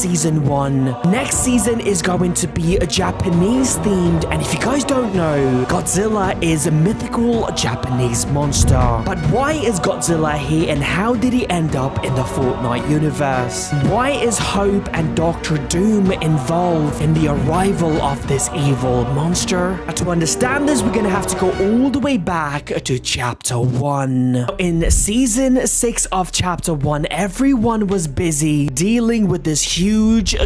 Season 1. Next season is going to be a Japanese themed, and if you guys don't know, Godzilla is a mythical Japanese monster. But why is Godzilla here and how did he end up in the Fortnite universe? Why is Hope and Dr. Doom involved in the arrival of this evil monster? To understand this, we're gonna have to go all the way back to Chapter 1. In Season 6 of Chapter 1, everyone was busy dealing with this huge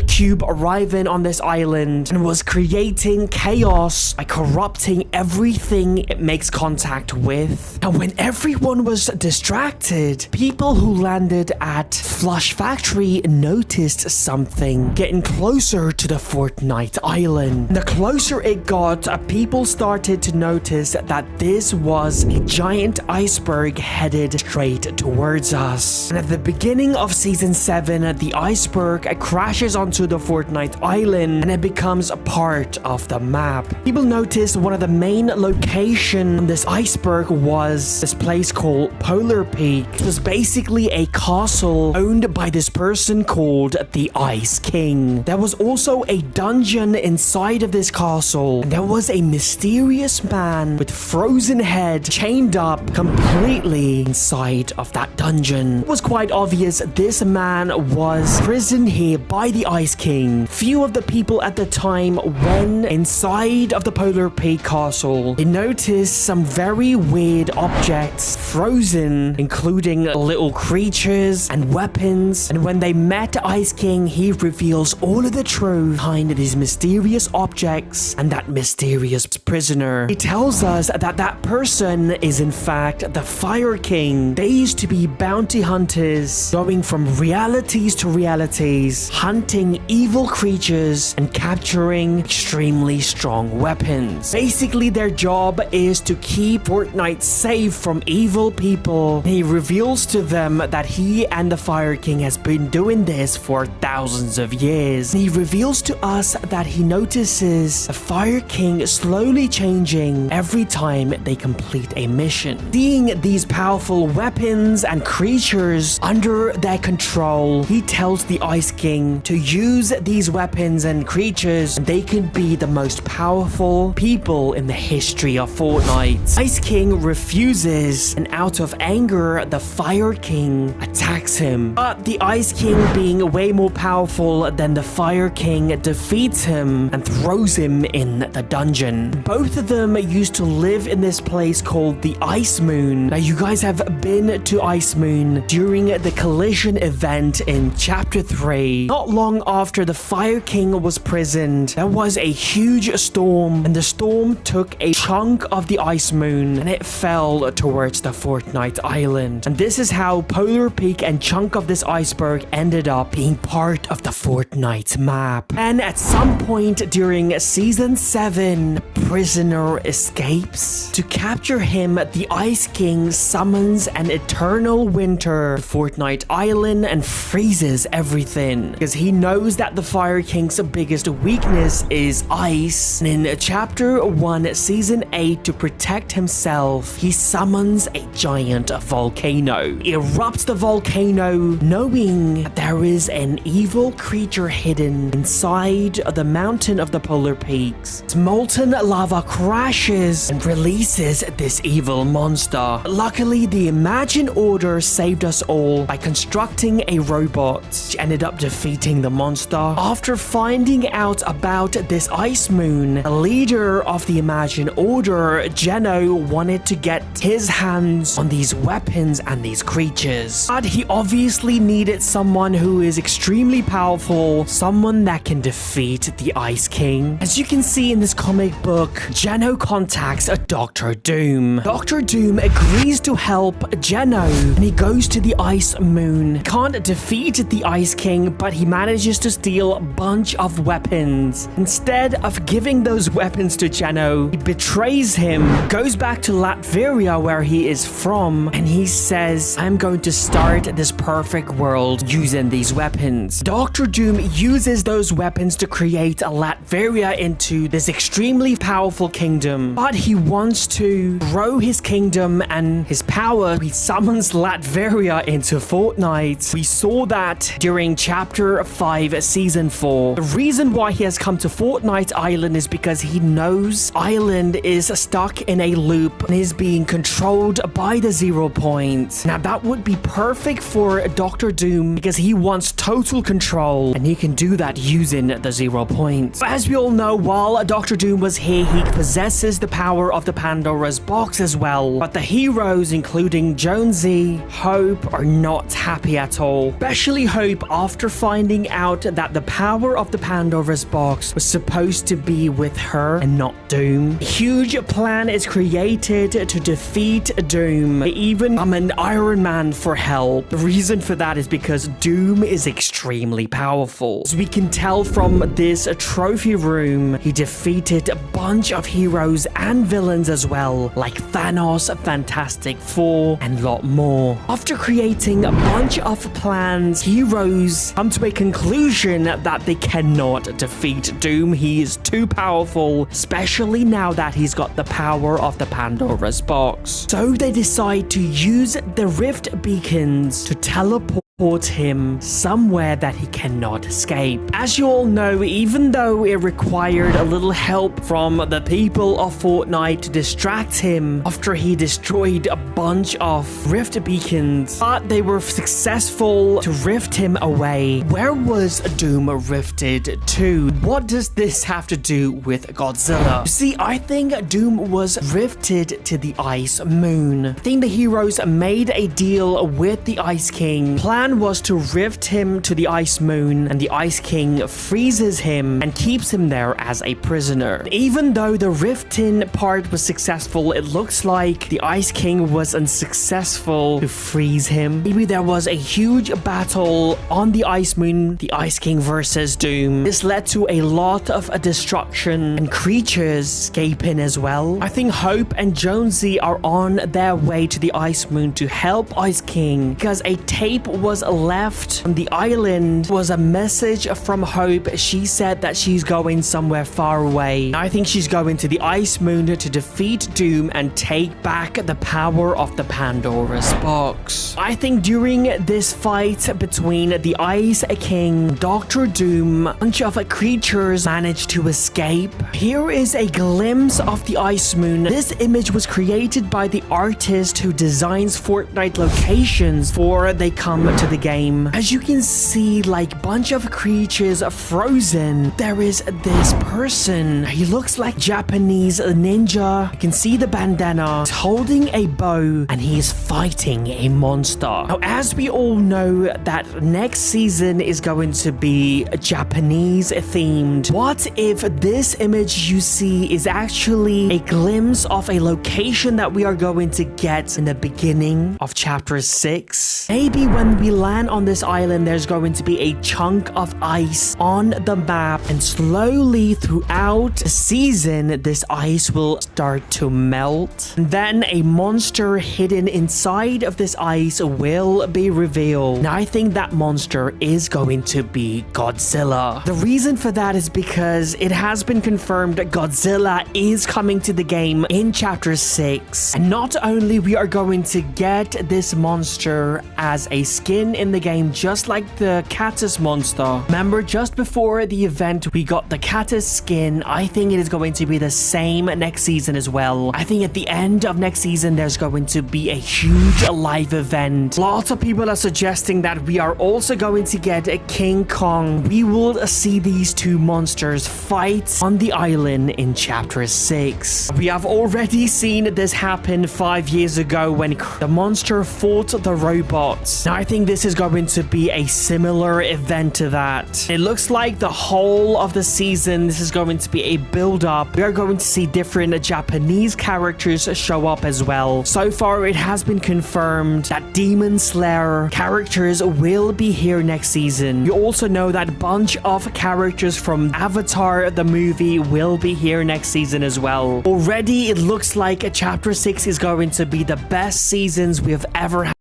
cube arriving on this island and was creating chaos by corrupting everything it makes contact with. And when everyone was distracted, people who landed at Flush Factory noticed something getting closer to the Fortnite island. The closer it got, people started to notice that this was a giant iceberg headed straight towards us. And at the beginning of Season 7, the iceberg crashes onto the Fortnite island and it becomes a part of the map. People noticed one of the main locations on this iceberg was this place called Polar Peak. It was basically a castle owned by this person called the Ice King. There was also a dungeon inside of this castle, and there was a mysterious man with frozen head chained up completely inside of that dungeon. It was quite obvious this man was imprisoned here by the Ice King. Few of the people at the time went inside of the Polar Peak castle. They noticed some very weird objects frozen, including little creatures and weapons. And when they met Ice King, he reveals all of the truth behind these mysterious objects and that mysterious prisoner. He tells us that that person is in fact the Fire King. They used to be bounty hunters, going from realities to realities, hunting evil creatures and capturing extremely strong weapons. Basically, their job is to keep Fortnite safe from evil people. He reveals to them that he and the Fire King has been doing this for thousands of years. He reveals to us that he notices the Fire King slowly changing every time they complete a mission. Seeing these powerful weapons and creatures under their control, he tells the Ice King to use these weapons and creatures, and they can be the most powerful people in the history of Fortnite. Ice King refuses, and out of anger, the Fire King attacks him. But the Ice King, being way more powerful than the Fire King, defeats him and throws him in the dungeon. Both of them used to live in this place called the Ice Moon. Now, you guys have been to Ice Moon during the collision event in Chapter 3. Not long after the Fire King was prisoned, there was a huge storm, and the storm took a chunk of the Ice Moon and it fell towards the Fortnite island. And this is how Polar Peak and chunk of this iceberg ended up being part of the Fortnite map. And at some point during Season 7, the prisoner escapes. To capture him, the Ice King summons an eternal winter to Fortnite island and freezes everything, because he knows that the Fire King's biggest weakness is ice. And in Chapter 1, Season 8, to protect himself, he summons a giant volcano. He erupts the volcano, knowing that there is an evil creature hidden inside of the mountain of the Polar Peaks. Molten lava crashes and releases this evil monster. Luckily, the Imagine Order saved us all by constructing a robot, which ended up defeating the monster. After finding out about this ice moon, the leader of the Imagine Order, Geno, wanted to get his hands on these weapons and these creatures. But he obviously needed someone who is extremely powerful, someone that can defeat the Ice King. As you can see in this comic book, Geno contacts Dr. Doom. Dr. Doom agrees to help Geno, and he goes to the Ice Moon. He can't defeat the Ice King, but he manages to steal a bunch of weapons. Instead of giving those weapons to Geno, he betrays him, goes back to Latveria where he is from, and he says, I'm going to start this perfect world using these weapons. Dr. Doom uses those weapons to create Latveria into this extremely powerful kingdom, but he wants to grow his kingdom and his power. He summons Latveria into Fortnite. We saw that during Chapter Chapter 5 Season 4. The reason why he has come to Fortnite Island is because he knows Island is stuck in a loop and is being controlled by the 0 Point. Now that would be perfect for Dr. Doom because he wants total control and he can do that using the 0 Point. But as we all know, while Dr. Doom was here, he possesses the power of the Pandora's box as well. But the heroes, including Jonesy, Hope, are not happy at all. Especially Hope, after finding out that the power of the Pandora's box was supposed to be with her and not Doom. A huge plan is created to defeat Doom. They even summon Iron Man for help. The reason for that is because Doom is extremely powerful. As we can tell from this trophy room, he defeated a bunch of heroes and villains as well, like Thanos, Fantastic Four, and a lot more. After creating a bunch of plans, heroes come to a conclusion that they cannot defeat Doom. He is too powerful, especially now that he's got the power of the Pandora's box. So they decide to use the rift beacons to teleport him somewhere that he cannot escape. As you all know, even though it required a little help from the people of Fortnite to distract him after he destroyed a bunch of rift beacons, but they were successful to rift him away. Where was Doom rifted to? What does this have to do with Godzilla? You see, I think Doom was rifted to the Ice Moon. I think the heroes made a deal with the Ice King. Plan was to rift him to the Ice Moon, and the Ice King freezes him and keeps him there as a prisoner. Even though the rifting part was successful, it looks like the Ice King was unsuccessful to freeze him. Maybe there was a huge battle on the Ice Moon, the Ice King versus Doom. This led to a lot of destruction and creatures escaping as well. I think Hope and Jonesy are on their way to the Ice Moon to help Ice King because a tape was left on the island. It was a message from Hope. She said that she's going somewhere far away. I think she's going to the Ice Moon to defeat Doom and take back the power of the Pandora's box. I think during this fight between the Ice King, Dr. Doom, a bunch of creatures managed to escape. Here is a glimpse of the Ice Moon. This image was created by the artist who designs Fortnite locations before they come to the game. As you can see, like bunch of creatures are frozen. There is this person. He looks like Japanese ninja. You can see the bandana. He's holding a bow and he is fighting a monster. Now, as we all know that next season is going to be Japanese themed, what if this image you see is actually a glimpse of a location that we are going to get in the beginning of chapter 6? Maybe when we land on this island, there's going to be a chunk of ice on the map, and slowly throughout the season, this ice will start to melt. And then a monster hidden inside of this ice will be revealed. Now, I think that monster is going to be Godzilla. The reason for that is because it has been confirmed that Godzilla is coming to the game in chapter 6. And not only we are going to get this monster as a skin in the game, just like the Catus monster. Remember, just before the event, we got the Catus skin. I think it is going to be the same next season as well. I think at the end of next season, there's going to be a huge live event. Lots of people are suggesting that we are also going to get a King Kong. We will see these two monsters fight on the island in chapter 6. We have already seen this happen 5 years ago when the monster fought the robots. Now, I think this is going to be a similar event to that. It looks like the whole of the season, this is going to be a build-up. We are going to see different Japanese characters show up as well. So far, it has been confirmed that Demon Slayer characters will be here next season. You also know that a bunch of characters from Avatar, the movie, will be here next season as well. Already, it looks like chapter 6 is going to be the best seasons we have ever had.